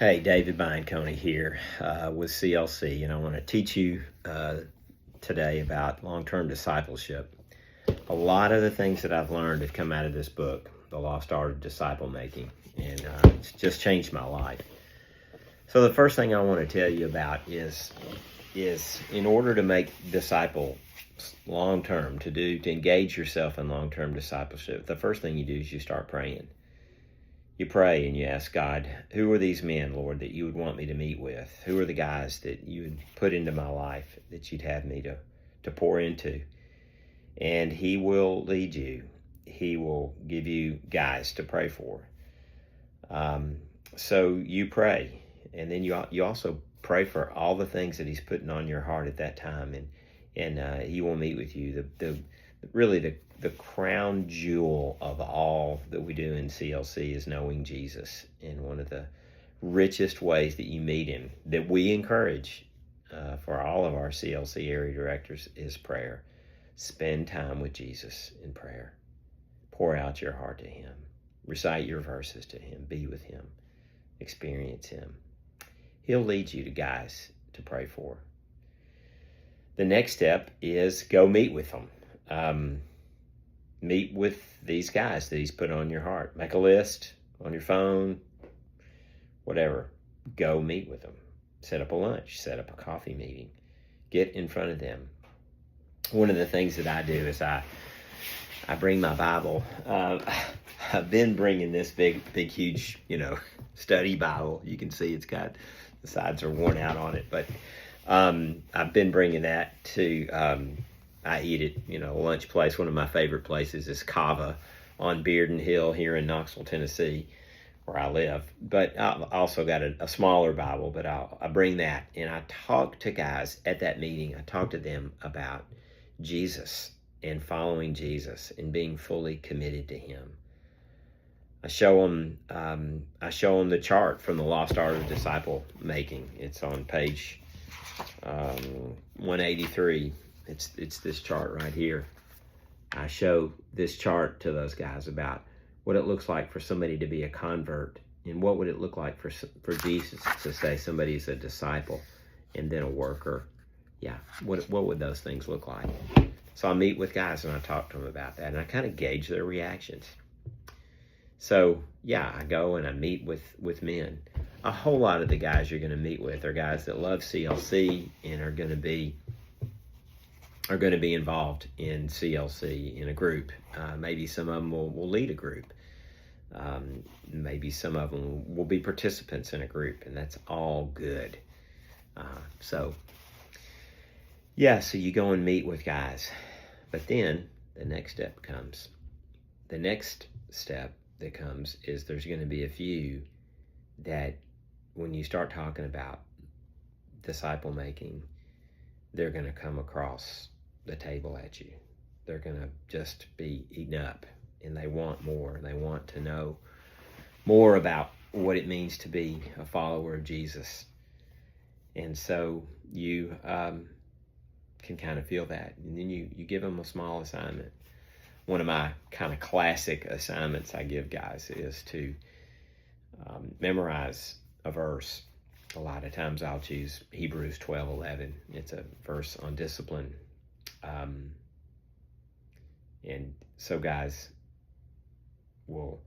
Hey, David Bianconi here with CLC, and I want to teach you today about long-term discipleship. A lot of the things that I've learned have come out of this book, The Lost Art of Disciple Making, and it's just changed my life. So the first thing I want to tell you about is in order to make disciple long-term, to engage yourself in long-term discipleship, the first thing you do is you start praying. You pray and you ask God, who are these men, Lord, that you would want me to meet with? Who are the guys that you would put into my life that you'd have me to pour into? And He will lead you. He will give you guys to pray for. So you pray, and then you also pray for all the things that He's putting on your heart at that time, and He will meet with you. The crown jewel of all that we do in CLC is knowing Jesus. And one of the richest ways that you meet Him, that we encourage for all of our CLC area directors, is prayer. Spend time with Jesus in prayer. Pour out your heart to Him. Recite your verses to Him. Be with Him. Experience Him. He'll lead you to guys to pray for. The next step is go meet with them. Meet with these guys that He's put on your heart. Make a list on your phone, whatever. Go meet with them. Set up a lunch. Set up a coffee meeting. Get in front of them. One of the things that I do is I bring my Bible. I've been bringing this big, huge, study Bible. You can see it's got, the sides are worn out on it, but I've been bringing that to... I eat at, a lunch place. One of my favorite places is Cava on Bearden Hill here in Knoxville, Tennessee, where I live. But I've also got a smaller Bible, but I bring that. And I talk to guys at that meeting. I talk to them about Jesus and following Jesus and being fully committed to Him. I show them the chart from The Lost Art of Disciple Making. It's on page 183. It's this chart right here. I show this chart to those guys about what it looks like for somebody to be a convert, and what would it look like for Jesus to say somebody's a disciple and then a worker. Yeah, what would those things look like? So I meet with guys and I talk to them about that, and I kind of gauge their reactions. So yeah, I go and I meet with men. A whole lot of the guys you're going to meet with are guys that love CLC and are going to be involved in CLC in a group. Maybe some of them will lead a group. Maybe some of them will be participants in a group, and that's all good. So you go and meet with guys. But then the next step comes. The next step that comes is there's going to be a few that when you start talking about disciple making, they're going to come across the table at you. They're going to just be eaten up, and they want more. They want to know more about what it means to be a follower of Jesus. And so you can kind of feel that. And then you give them a small assignment. One of my kind of classic assignments I give guys is to memorize a verse. A lot of times I'll choose Hebrews 12:11. It's a verse on discipline. And so guys will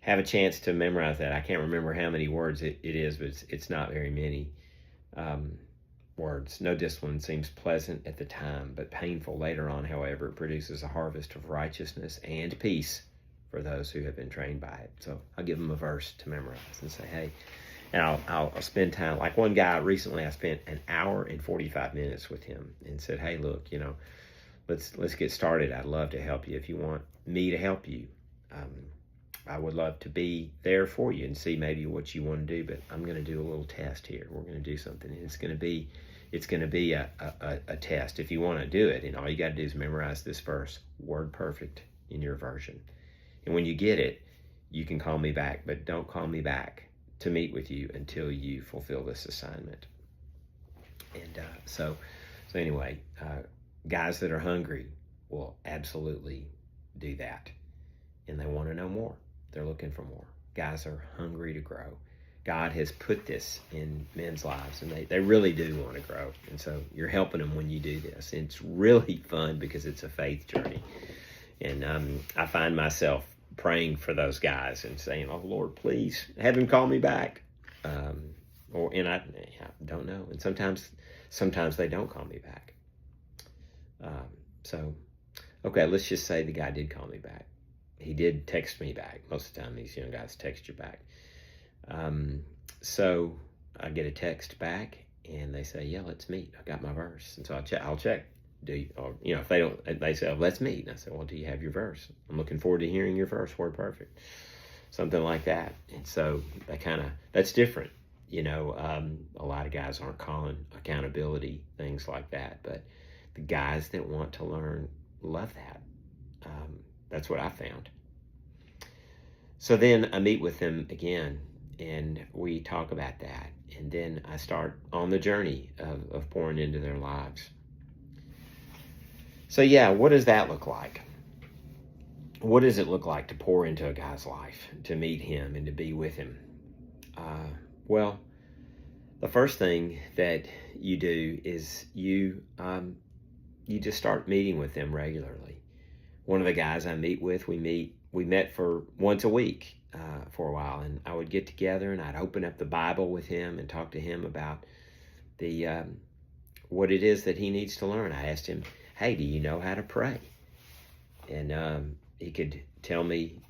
have a chance to memorize that. I can't remember how many words it is, but it's not very many words. No discipline seems pleasant at the time, but painful later on. However, it produces a harvest of righteousness and peace for those who have been trained by it. So I'll give them a verse to memorize and say, hey, and I'll spend time. Like one guy recently, I spent an hour and 45 minutes with him and said, hey, look, let's get started. I'd love to help you. If you want me to help you, I would love to be there for you and see maybe what you want to do. But I'm going to do a little test here. We're going to do something, and it's going to be a test. If you want to do it, and all you got to do is memorize this verse, word perfect in your version. And when you get it, you can call me back, but don't call me back to meet with you until you fulfill this assignment. And so anyway, guys that are hungry will absolutely do that. And they want to know more. They're looking for more. Guys are hungry to grow. God has put this in men's lives, and they really do want to grow. And so you're helping them when you do this. And it's really fun because it's a faith journey. And I find myself praying for those guys and saying, "Oh, Lord, please have him call me back." I don't know. And sometimes they don't call me back. Okay, let's just say the guy did call me back. He did text me back. Most of the time, these young guys text you back. So I get a text back, and they say, "Yeah, let's meet. I got my verse." And so I'll check. Do you, or if they don't, they say, "Oh, let's meet." And I say, "Well, do you have your verse? I'm looking forward to hearing your verse. Word perfect," something like that. And so that's different. A lot of guys aren't calling accountability things like that, but the guys that want to learn love that. That's what I found. So then I meet with them again, and we talk about that. And then I start on the journey of pouring into their lives. So what does that look like? What does it look like to pour into a guy's life, to meet him and to be with him? Well, the first thing that you do is you just start meeting with them regularly. One of the guys I meet with, we met for once a week for a while, and I would get together and I'd open up the Bible with him and talk to him about what it is that he needs to learn. I asked him, "Hey, do you know how to pray?" And he could tell me,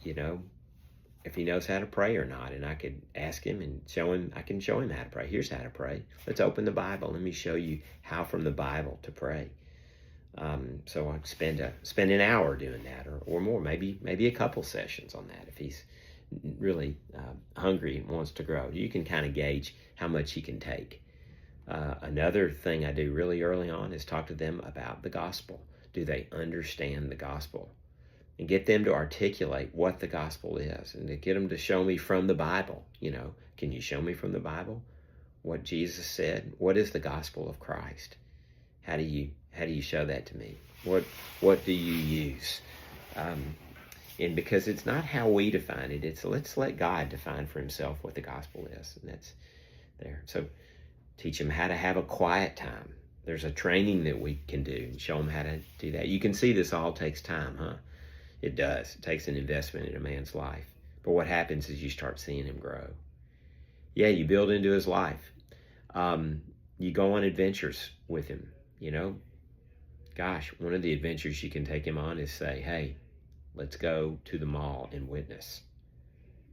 if he knows how to pray or not, and I could ask him and show him. I can show him how to pray. Here's how to pray. Let's open the Bible. Let me show you how from the Bible to pray. So I spend an hour doing that, or more, maybe a couple sessions on that if he's really hungry and wants to grow. You can kind of gauge how much he can take. Another thing I do really early on is talk to them about the gospel. Do they understand the gospel? And get them to articulate what the gospel is, and to get them to show me from the Bible. Can you show me from the Bible what Jesus said? What is the gospel of Christ? How do you show that to me? What do you use? And because it's not how we define it, it's let's let God define for himself what the gospel is. And that's there. So teach them how to have a quiet time. There's a training that we can do and show them how to do that. You can see this all takes time, huh? It does. It takes an investment in a man's life. But what happens is you start seeing him grow. You build into his life. You go on adventures with him, Gosh, one of the adventures you can take him on is say, "Hey, let's go to the mall and witness."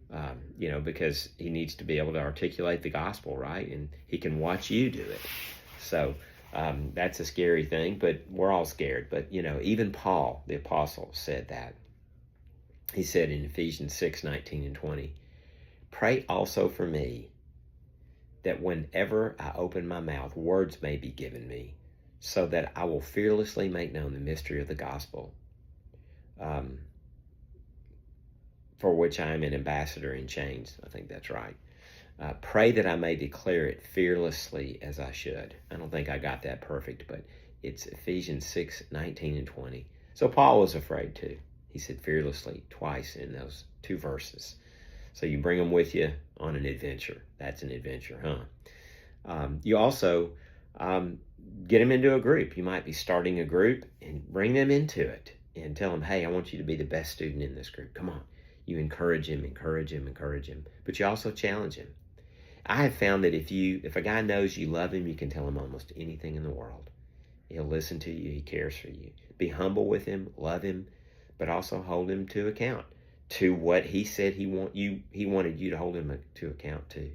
Because he needs to be able to articulate the gospel, right? And he can watch you do it. So that's a scary thing, but we're all scared. But, even Paul, the apostle, said that. He said in Ephesians 6:19 and 20, "Pray also for me, that whenever I open my mouth, words may be given me, so that I will fearlessly make known the mystery of the gospel, for which I am an ambassador in chains." I think that's right. Pray that I may declare it fearlessly as I should. I don't think I got that perfect, but it's Ephesians 6:19 and 20. So Paul was afraid too. He said fearlessly twice in those two verses. So you bring them with you on an adventure. That's an adventure, huh? You also get them into a group. You might be starting a group and bring them into it and tell them, "Hey, I want you to be the best student in this group. Come on." You encourage him, but you also challenge him. I have found that if a guy knows you love him, you can tell him almost anything in the world. He'll listen to you. He cares for you. Be humble with him, love him, but also hold him to account to what he said he wanted you to hold him to account to.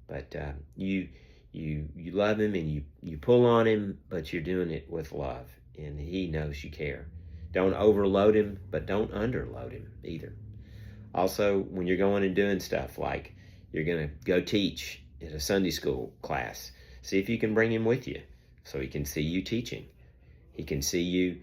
But you love him and you pull on him, but you're doing it with love, and he knows you care. Don't overload him, but don't underload him either. Also, when you're going and doing stuff like you're going to go teach at a Sunday school class, see if you can bring him with you so he can see you teaching. He can see you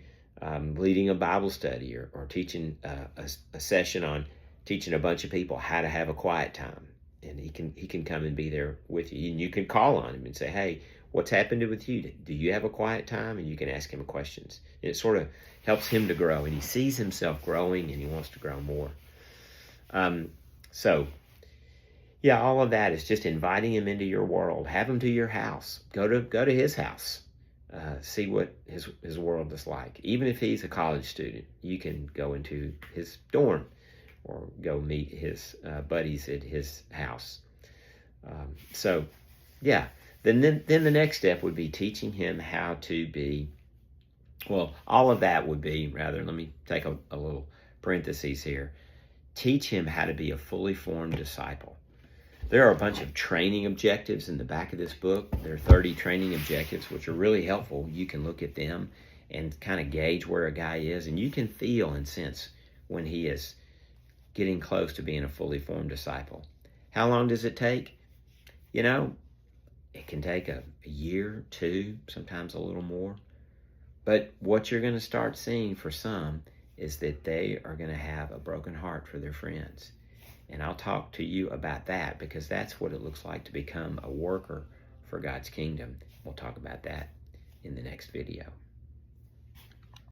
leading a Bible study or teaching a session on teaching a bunch of people how to have a quiet time. And he can come and be there with you. And you can call on him and say, "Hey, what's happened with you? Do you have a quiet time?" And you can ask him questions. And it sort of helps him to grow. And he sees himself growing and he wants to grow more. Yeah, all of that is just inviting him into your world. Have him to your house. Go to his house. See what his world is like. Even if he's a college student, you can go into his dorm or go meet his buddies at his house. So, yeah. Then the next step would be teaching him how to be. Well, all of that would be, rather, let me take a little parentheses here. Teach him how to be a fully formed disciple. There are a bunch of training objectives in the back of this book. There are 30 training objectives, which are really helpful. You can look at them and kind of gauge where a guy is, and you can feel and sense when he is getting close to being a fully formed disciple. How long does it take? You know, it can take a year, two, sometimes a little more. But what you're going to start seeing for some is that they are going to have a broken heart for their friends. And I'll talk to you about that, because that's what it looks like to become a worker for God's kingdom. We'll talk about that in the next video.